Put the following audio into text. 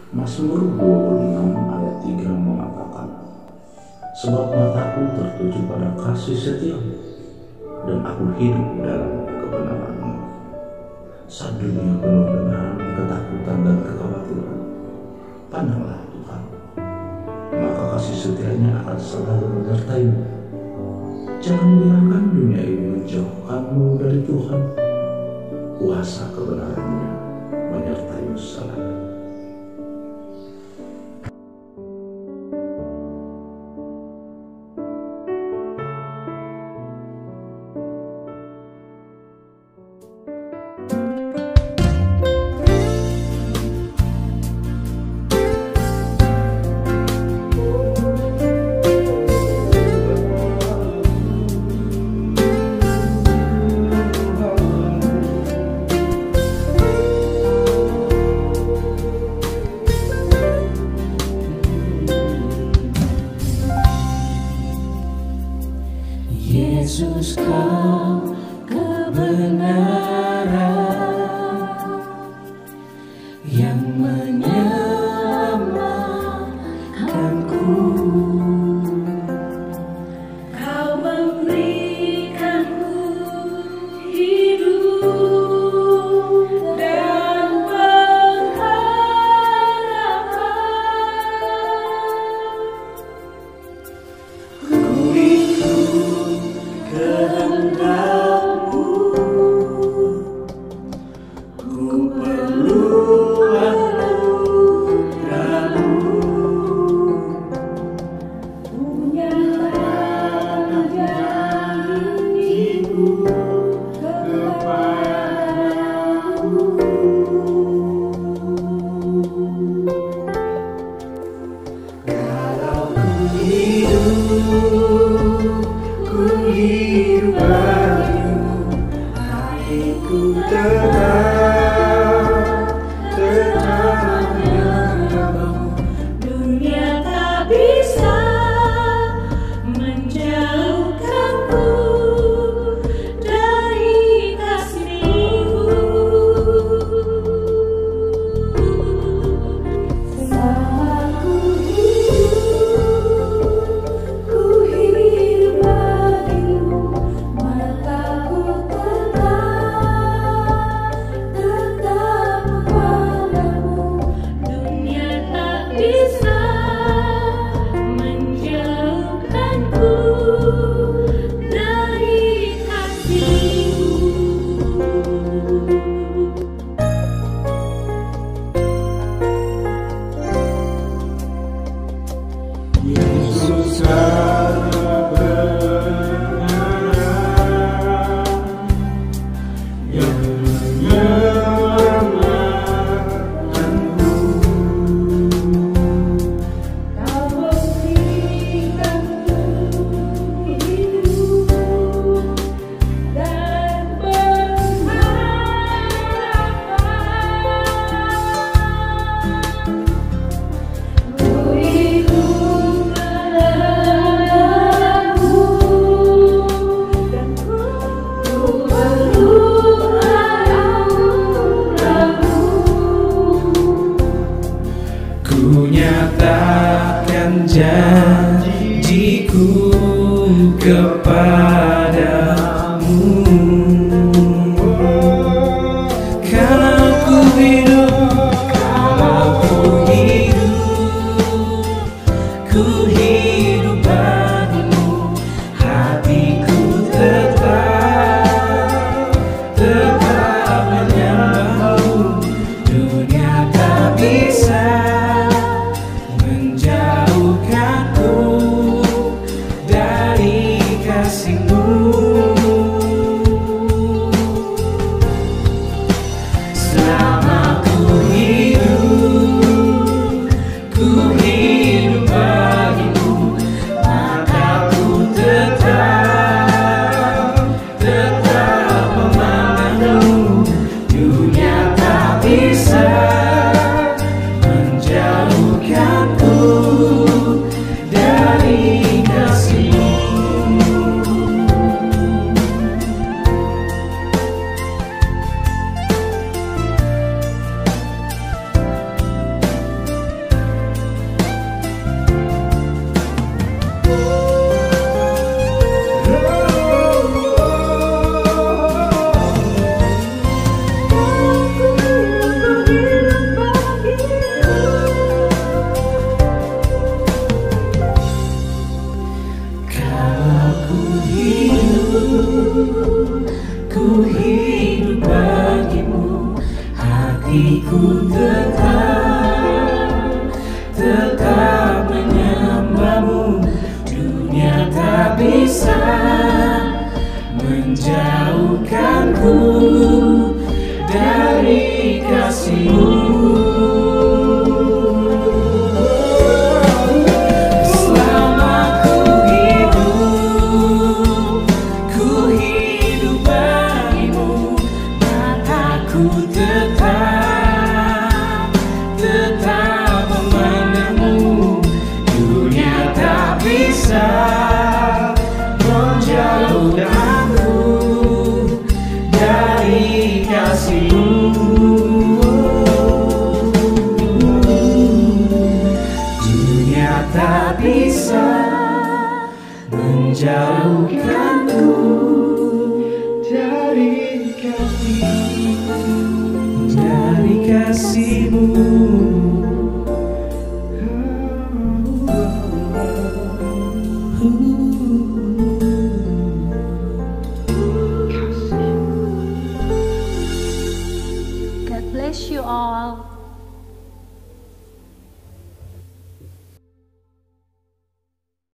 Mazmur 26 ayat 3 mengatakan, sebab mataku tertuju pada kasih setiamu, dan aku hidup dalam kebenaran-Mu. Saat dunia penuh dengan ketakutan dan kekhawatiran, pandanglah Tuhan, maka kasih setia-Nya akan selalu menyertai-mu. Jangan biarkan dunia ini menjauhkanmu dari Tuhan. Kuasa kebenaran-Nya menyertai-mu selalu. Yesus, Kau kebenaran yang menyelamatkanku. Kau memberikanku hidup dan pengharapan. Ku ikut kehendak-Mu, ku perlu anugerah-Mu, nyatakan janji-Mu kepadaku. Kalau ku hidup bagimu, hatiku tetap menyembah-Mu. Dunia tak bisa menjauhkanku dari kasih-Mu. Selama ku hidup bagimu, mataku tetap memandang-Mu. Dunia tak bisa menjauhkanku dari kasih-Mu. Yesus yang menyelamatkanku. Kau memberikanku hidup dan pengharapan. Ku ikut kehendak-Mu, dan ku perlu anugerah-Mu. Ku nyatakan janji-Ku kepadamu. Kalau ku hidup bagimu, hatiku tetap menyembah-Mu. Dunia tak bisa menjauhkanku dari kasih-Mu. Selama ku hidup bagimu, mataku tetap memandang-Mu. Dunia tak bisa menjauhkanku dari kasih-Mu. hatiku tetap menyembahmu. Dunia tak bisa menjauhkanku dari kasih-Mu. Dunia tak bisa menjauhkan